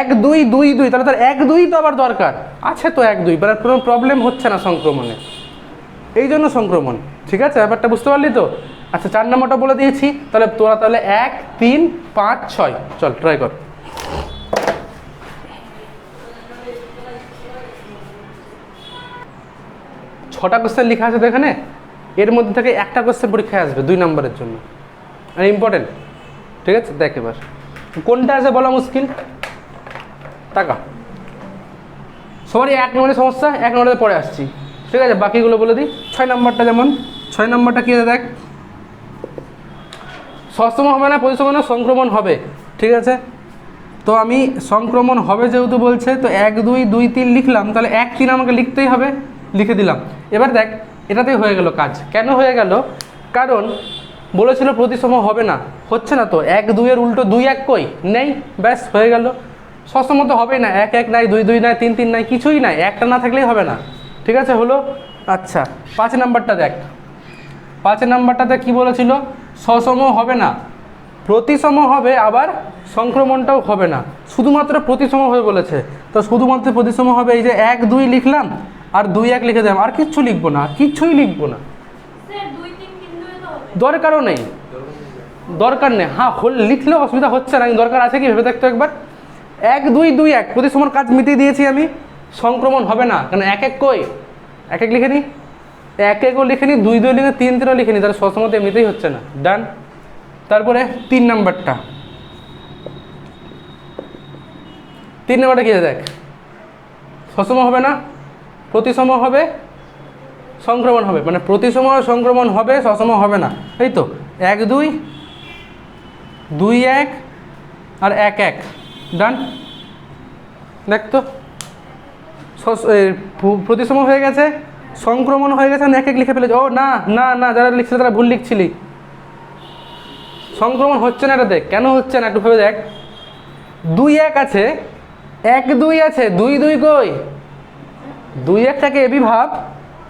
1 2 2 2, তাহলে তার 1 2 তো আবার দরকার আছে তো 1 2, এবার কোনো প্রবলেম হচ্ছে না সংক্রমণে, এই জন্য সংক্রমণ। ঠিক আছে, ব্যাপারটা বুঝতে পারলি তো? আচ্ছা 4 নম্বরটা বলে দিয়েছি, তাহলে তোরা তাহলে 1 3 5 6 চল ট্রাই কর। 6টা কোশ্চেন লেখা আছে তো এখানে, এর মধ্যে থেকে একটা কোশ্চেন পরীক্ষায় আসবে 2 নম্বরের জন্য, আর ইম্পর্টেন্ট। ঠিক আছে, দেখ এবার কোনটা আছে বলা মুশকিল, টাকা সবারই 1 নম্বরের সমস্যা, 1 নম্বরে পরে আসছি। ঠিক আছে, বাকিগুলো বলে দিই। 6 নম্বরটা যেমন, 6 নম্বরটা কী আছে দেখ, সসম হবে না প্রতিসম না, সংক্রমণ হবে। ঠিক আছে, তো আমি সংক্রমণ হবে যেহেতু বলছে, তো 1 2 2 3 লিখলাম, তাহলে 1 3 আমাকে লিখতেই হবে, লিখে দিলাম। এবার দেখ এটাতেই হয়ে গেল কাজ। কেন হয়ে গেল? কারণ বলেছিল প্রতিসম হবে না, হচ্ছে না তো। 1 2 এর উল্টো 2 1 কই নেই, ব্যাস হয়ে গেল। সসম তো হবেই না, 1 1 নাই, 2 2 নাই, 3 3 নাই, কিছুই নাই, একটা না থাকলেই হবে না। ঠিক আছে, হলো। আচ্ছা 5 নম্বরটা দেখ, 5 নম্বরটাতে কি বলেছিল, সসম হবে না, প্রতিসম হবে, আবার সংক্রমণটাও হবে না, শুধুমাত্র প্রতিসম হবে বলেছে। তো শুধুমাত্র প্রতিসম হবে, এই যে 1 2 লিখলাম আর 2 1 লিখে দিলাম, আর কিচ্ছু লিখবো না, কিছুই লিখবো না, দরকারও নেই, দরকার নেই। হ্যাঁ লিখলেও অসুবিধা হচ্ছে না, দরকার আছে কি ভেবে দেখতো একবার। 1 2 2 1 প্রতিসমর কাজ মিটিয়ে দিয়েছি আমি, সংক্রমণ হবে না, কারণ 1 1 কই, 1 1 লিখে নিই, 1 1ও লিখে নিই, 2 2 লিখে 3 3ও লিখে নিই, তাহলে সসমতে এমনিতেই হচ্ছে না, ডান। তারপরে 3 নম্বরটা, 3 নম্বরটা কী দেখ, সসম হবে না, প্রতিসম হবে, সংক্রমণ হবে, মানে প্রতিসম সংক্রমণ হবে, সসম হবে না, এই তো 1 2 2 1 আর 1 1, ডান। দেখ তো প্রতিসম হয়ে গেছে, সংক্রমণ হয়ে গেছে, 1 1 লিখে ফেলেছে। ও না না না, যারা লিখছিল তারা ভুল লিখছিলি, সংক্রমণ হচ্ছে না। এটা দেখ কেন হচ্ছে না, একটু ভেবে দেখ। 2 1 আছে, 1 2 আছে, 2 2 কই, 2 1টাকে এবি ভাব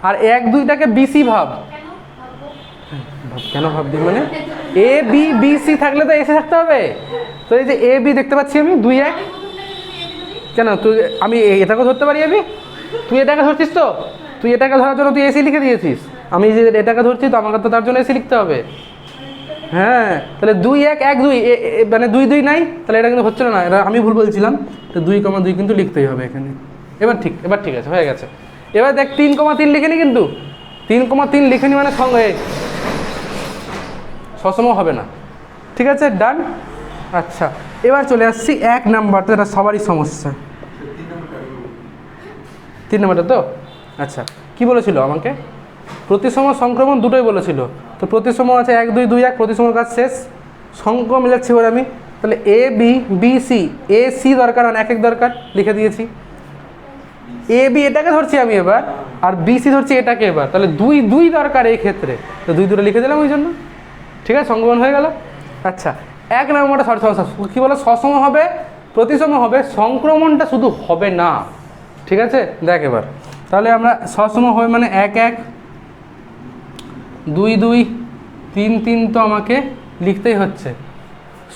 আর 1 2টাকে বিসি ভাব। কেন ভাববি মানে, এ বি বি সি থাকলে তো এসে থাকতে হবে, তো এই যে এ বি দেখতে পাচ্ছি আমি 2 1, কেন তুই, আমি এটাকে ধরতে পারি, আমি তুই এটাকে ধরছিস, তো তুই এটাকে ধরার জন্য তুই এসি লিখে দিয়েছিস, আমি যে এটাকে ধরছি তো আমাকে তো তার জন্য এসি লিখতে হবে। হ্যাঁ, তাহলে 2 1 1 2, মানে 2 2 নাই, তাহলে এটা কিন্তু হচ্ছিল না, এটা আমি ভুল বলছিলাম। তো 2 2 কিন্তু লিখতেই হবে এখানে। এবার ঠিক আছে, হয়ে গেছে। এবার দেখ 3 3 লিখে নি, কিন্তু 3 3 লিখে নি মানে সঙ্গে সসম হবে না। ঠিক আছে, ডান। আচ্ছা এবার চলে আসছি 1 নাম্বারটা, এটা সবারই সমস্যা। 3 নাম্বারটা তো, আচ্ছা কি বলেছিল আমাকে, প্রতিসম সংক্রমণ দুটোই বলেছিল। তো প্রতিসম আছে 1 2 2 1, প্রতিসমর কাজ শেষ। সংক্রমণ মিলাচ্ছি এবার আমি, তাহলে A B B C, A C দরকার, 1 1 দরকার, লিখে দিয়েছি। এ বি এটাকে ধরছি আমি এবার, আর বি সি ধরছি এটাকে এবার, তাহলে 2 2 দরকার এই ক্ষেত্রে, তো 2 2 লিখে দিলাম ওই জন্য। ঠিক আছে, সংক্রমণ হয়ে গেল। আচ্ছা 1 নম্বরটা সমস্যা কী বলো, সসম হবে, প্রতিসম হবে, সংক্রমণটা শুধু হবে না। ঠিক আছে, দেখ এবার তাহলে আমরা সসম হবে মানে 1 1 2 2 3 3 তো আমাকে লিখতেই হচ্ছে।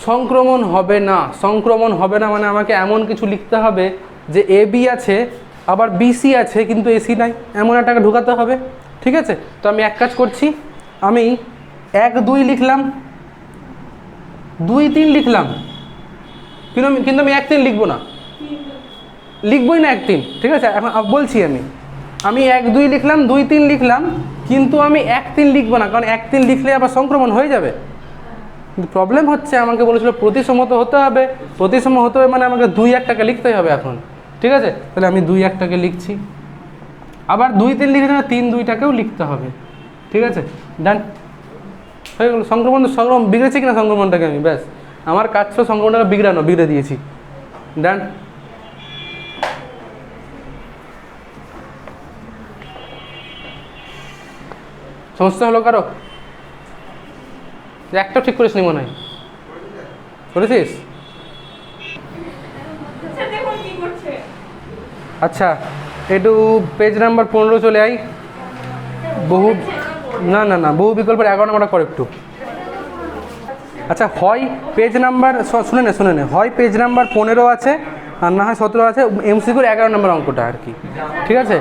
সংক্রমণ হবে না, সংক্রমণ হবে না মানে আমাকে এমন কিছু লিখতে হবে যে এ বি আছে, আবার বিসি আছে, কিন্তু এসি নাই, এমন একটাকে ঢোকাতে হবে। ঠিক আছে, তো আমি এক কাজ করছি, আমি 1 2 লিখলাম, 2 3 লিখলাম, কিন্তু আমি 1 3 লিখবো না, লিখবই না 1 3। ঠিক আছে, এখন বলছি আমি 1 2 লিখলাম, 2 3 লিখলাম, কিন্তু আমি 1 3 লিখবো না, কারণ 1 3 লিখলে আবার সংক্রমণ হয়ে যাবে। কিন্তু প্রবলেম হচ্ছে, আমাকে বলেছিল প্রতিসম তো হতে হবে, প্রতিসম হতে হবে মানে আমাকে 2 1টাকে লিখতেই হবে এখন। ঠিক আছে, তাহলে আমি 2 1টাকে লিখছি, আবার 2 3 লিখে 3 2টাকেও লিখতে হবে। ঠিক আছে, ডান হয়ে গেল। সংক্রমণ বিগড়েছে কিনা সংক্রমণটাকে আমি, ব্যাস আমার কাজ ছিল সংক্রমণটাকে বিগড়ে দিয়েছি, ডান। সমস্যা হলো কারো? একটাও ঠিক করিস নি মনে হয়, করেছিস? আচ্ছা একটু পেজ নাম্বার 15 চলে আই। বহু বিকল্পের 11 নম্বরটা কর একটু। আচ্ছা হয় পেজ নাম্বার শুনে নে হয় পেজ নাম্বার 15 আছে আর না হয় 17 আছে, এমসিকিউর 11 নম্বর অঙ্কটা আর কি, ঠিক আছে?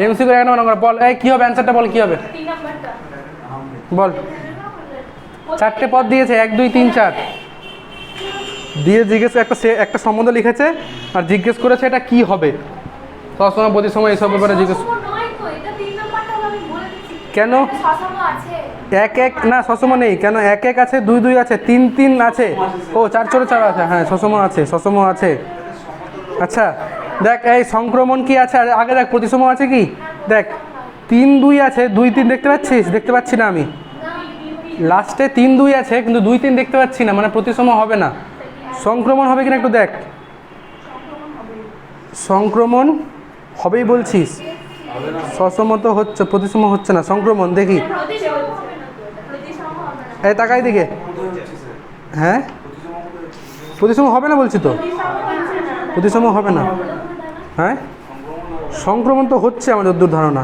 এমসিকিউর 11 নম্বর অঙ্ক বল, এই কী হবে অ্যান্সারটা বল, কী হবে বল। 4টে পদ দিয়েছে, 1 2 3 4 দিয়ে জিজ্ঞেস একটা সম্বন্ধ লিখেছে আর জিজ্ঞেস করেছে এটা কি হবে, সবসময় প্রতি সময় এইসব ব্যাপারে জিজ্ঞেস। কেন 1 1 না সসম নেই কেন? 1 1 আছে, 2 2 আছে, 3 3 আছে, ও 4 4 4 আছে, হ্যাঁ সসম আছে। আচ্ছা দেখ এই সংক্রমণ কি আছে আগে দেখ, প্রতিসম আছে কি দেখ, 3 2 আছে, 2 3 দেখতে পাচ্ছিস? দেখতে পাচ্ছি না আমি, লাস্টে 3 2 আছে কিন্তু 2 3 দেখতে পাচ্ছি না, মানে প্রতিসম হবে না। সংক্রমণ হবে কিনা একটু দেখ, সংক্রমণ হবেই বলছিস, সসম তো হচ্ছে, প্রতিসম হচ্ছে না, সংক্রমণ দেখি, এই তাকাই দিকে, হ্যাঁ প্রতিসম হবে না বলছি তো, প্রতিসম হবে না, হ্যাঁ সংক্রমণ তো হচ্ছে আমাদের দূর ধারণা,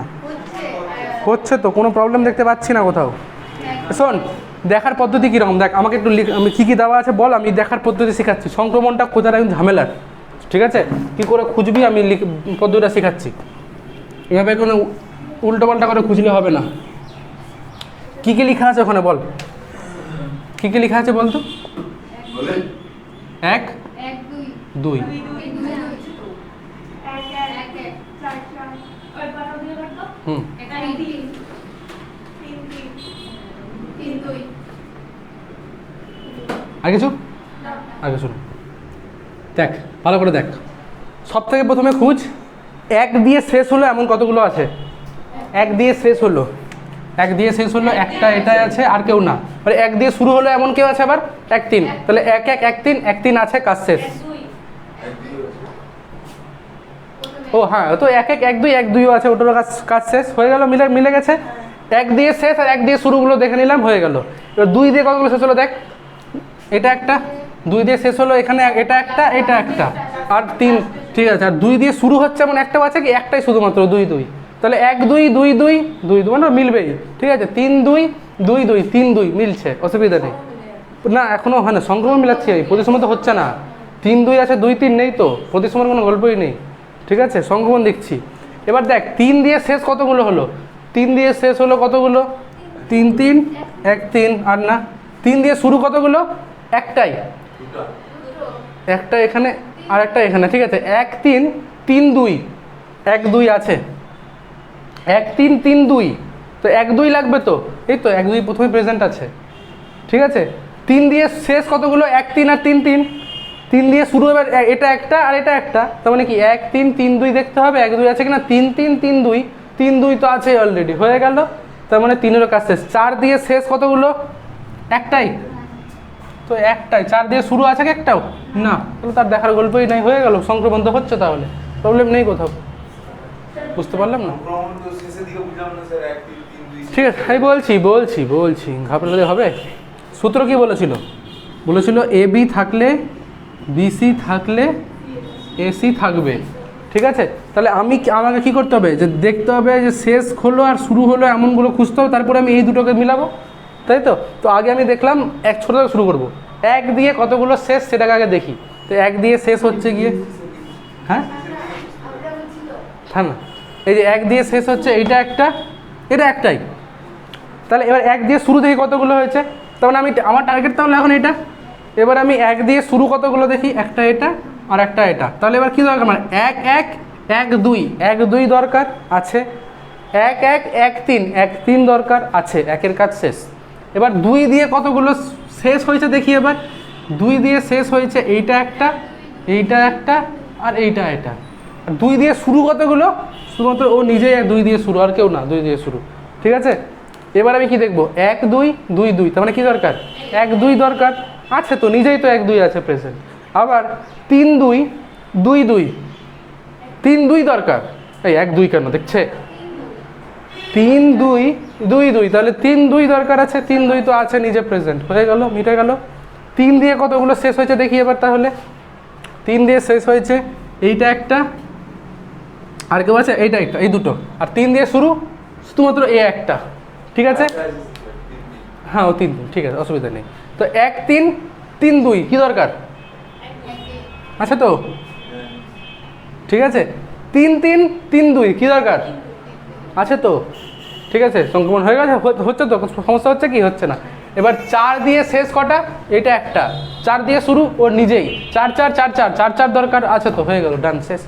হচ্ছে তো, কোনো প্রবলেম দেখতে পাচ্ছি না কোথাও। শোন দেখার পদ্ধতি কীরকম দেখ, আমাকে একটু আমি কী কী দেওয়া আছে বল, আমি দেখার পদ্ধতি শেখাচ্ছি। সংক্রমণটা খোঁজার একদম ঝামেলার, ঠিক আছে? কী করে খুঁজবি আমি পদ্ধতিটা শেখাচ্ছি, এভাবে কোনো উল্টোপাল্টা করে খুঁজলে হবে না। কী কী লেখা আছে ওখানে বল, কী কী লেখা আছে বল তো? 1 2 হুম আর কিছু দেখ ভালো করে দেখ, সব থেকে প্রথমে খুঁজ 1 দিয়ে শেষ হলো এমন কতগুলো আছে। 1 দিয়ে শেষ হলো, 1 দিয়ে শেষ হলো একটা এটাই আছে আর কেউ না, মানে 1 দিয়ে শুরু হলো এমন কেউ আছে আবার 1 3, তাহলে 1 1 1 3 1 3 আছে, কাজ শেষ। ও হ্যাঁ তো 1 1 1 2 1 2ও আছে, ওটারও কাজ শেষ হয়ে গেল, মিলে গেছে। 1 দিয়ে শেষ আর 1 দিয়ে শুরুগুলো দেখে নিলাম, হয়ে গেল। এবার 2 দিয়ে কতগুলো শেষ হলো দেখ, এটা একটা, 2 দিয়ে শেষ হলো এখানে, এটা একটা আর 3, ঠিক আছে। আর 2 দিয়ে শুরু হচ্ছে এমন একটাও আছে কি, একটাই শুধুমাত্র 2 2, তাহলে 1 2 2 2 2 2 মানে মিলবেই, ঠিক আছে। 3 2 2 2 3 2 মিলছে, অসুবিধা নেই। না এখনও হয় না, সংক্রমণ মিলাচ্ছি, প্রতিসময় তো হচ্ছে না। 3 2 আছে, 2 3 নেই তো, প্রতিসময়ের কোনো গল্পই নেই, ঠিক আছে, সংক্রমণ দেখছি। এবার দেখ 3 দিয়ে শেষ কতগুলো হলো, 3 দিয়ে শেষ হলো কতগুলো, 3 3 1 3, আর না 3 দিয়ে শুরু কতগুলো, একটা এখানে আর একটা এখানে, ঠিক আছে। 1 3 3 2 1 2 আছে, 1 3 3 2, তো 1 2 লাগবে তো, এই তো 1 2 প্রথমে প্রেজেন্ট আছে, ঠিক আছে। 3 দিয়ে শেষ কতগুলো, 1 3 আর 3 3, 3 দিয়ে শুরু এবার এটা একটা আর এটা একটা, তার মানে কি 1 3 3 2 দেখতে হবে, 1 2 আছে কিনা, 3 3 3 2 3 2 তো আছে অলরেডি, হয়ে গেল, তার মানে 3-এরও কাজ শেষ। 4 দিয়ে শেষ কতগুলো, একটাই তো, একটাই। 4 দিয়ে শুরু আছে কি একটাও না, তাহলে তার দেখার গল্পই নাই, হয়ে গেল, সংক্রমণ তো হচ্ছে, তাহলে প্রবলেম নেই কোথাও, বুঝতে পারলাম না? ঠিক আছে আমি বলছি ঘাবড়ালে হবে। সূত্র কি বলেছিল এ বি থাকলে বিসি থাকলে এসি থাকবে, ঠিক আছে। তাহলে আমাকে কি করতে হবে, যে দেখতে হবে যে শেষ হলো আর শুরু হলো এমনগুলো খুঁজতে হবে, তারপরে আমি এই দুটোকে মিলাবো, তাই তো। তো আগে আমি দেখলাম ছোটো থেকে শুরু করবো, 1 দিয়ে কতগুলো শেষ সেটাকে আগে দেখি। তো 1 দিয়ে শেষ হচ্ছে গিয়ে, হ্যাঁ না এই যে 1 দিয়ে শেষ হচ্ছে, এইটা একটা, এটা একটাই, তাহলে এবার 1 দিয়ে শুরু দেখি কতগুলো হয়েছে, তার মানে আমার টার্গেট তাহলে এখন এটা। এবার আমি 1 দিয়ে শুরু কতগুলো দেখি, একটা এটা আর একটা এটা, তাহলে এবার কী দরকার, মানে 1 1 1 2 1 2 দরকার আছে, 1 1 1 3 1 3 দরকার আছে, 1-এর কাজ শেষ। এবার 2 দিয়ে কতগুলো শেষ হয়েছে দেখি, এবার 2 দিয়ে শেষ হয়েছে এইটা একটা আর এইটা এটা। আর 2 দিয়ে শুরু কতগুলো, শুধুমাত্র ও নিজেই 2 দিয়ে শুরু, আর কেউ না, 2 দিয়ে শুরু, ঠিক আছে। এবার আমি কি দেখবো, 1 2 2 2, তার মানে কি দরকার, 1 2 দরকার আছে তো, নিজেই তো 1 2 আছে প্রেজেন্ট। আবার 3 2 2 2 3 2 দরকার, এই 1 2 কেন দেখছে, 3 2 2 2, তাহলে 3 2 দরকার আছে, 3 2 তো আছে নিজে প্রেজেন্ট, হয়ে গেল, মিটে গেল। 3 দিয়ে কতগুলো শেষ হয়েছে দেখি এবার, তাহলে 3 দিয়ে শেষ হয়েছে এইটা একটা আর কেউ আছে, এইটা একটা, এই দুটো। আর 3 দিয়ে শুরু শুধুমাত্র এ একটা, ঠিক আছে। হ্যাঁ ও 3 2, ঠিক আছে, অসুবিধা নেই। তো 1 3 3 2 কী দরকার আছে তো? ঠিক আছে, 3 3 3 2 কী দরকার আছে তো? ঠিক আছে, সংক্রমণ হয়ে গেছে, হচ্ছে তো, সমস্যা হচ্ছে কি হচ্ছে না। এবার 4 দিয়ে শেষ কটা, এটা একটা, 4 দিয়ে শুরু ওর নিজেই, 4 4 4 4 4 4 দরকার আছে তো, হয়ে গেল, ডান, শেষ।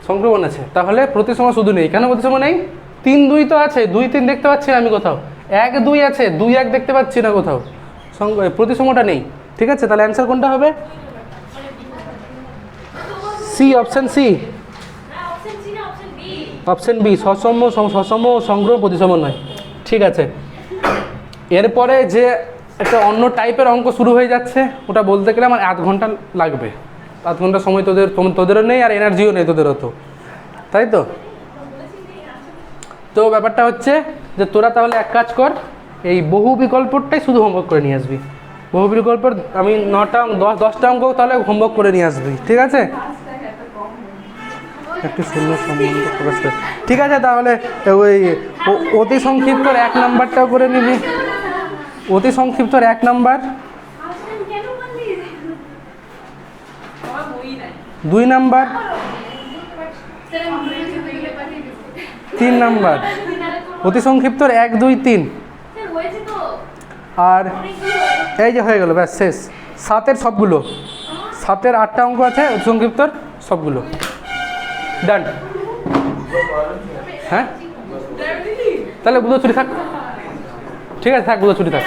সংক্রমণ আছে, তাহলে প্রতিসম শুধু নেই, কেন প্রতিসম নেই? 3 2 তো আছে, 2 3 দেখতে পাচ্ছি না আমি কোথাও, 1 2 আছে, 2 1 দেখতে পাচ্ছি না কোথাও, প্রতিসমটা নেই। ঠিক আছে, তাহলে অ্যান্সার কোনটা হবে? C, option C, option B, সসম সংগ্রহ প্রতিসম নয়। ঠিক আছে, এরপরে যে একটা অন্য টাইপের অঙ্ক শুরু হয়ে যাচ্ছে, ওটা বলতে গেলে আমার 1 ঘন্টা লাগবে। 1 ঘন্টা সময় তোদেরও নেই, আর এনার্জিও নেই তোদেরও, তো তাই তো। তো ব্যাপারটা হচ্ছে যে তোরা তাহলে এক কাজ কর, এই বহু বিকল্পটাই শুধু হোমওয়ার্ক করে নিয়ে আসবি। বহু বিকল্পর আমি 9টা 10টা অঙ্ক তাহলে হোমওয়ার্ক করে নিয়ে আসবি, ঠিক আছে? একটু শূন্য সম্বন্ধ প্রকাশ করে, ঠিক আছে। তাহলে ওই অতি সংক্ষিপ্তর 1 নাম্বারটাও করে নিবি, অতি সংক্ষিপ্তর 1 নাম্বার, 2 নাম্বার, 3 নাম্বার, অতি সংক্ষিপ্তর 1 2 3, আর এই যে হয়ে গেল, ব্যাস শেষ। 7-এর সবগুলো, 7-এর 8টা অঙ্ক আছে অতি সংক্ষিপ্তর সবগুলো, ডান। হ্যাঁ, তাহলে বুধ ছুটি থাক, ঠিক আছে, থাক, বুধ ছুটি থাক।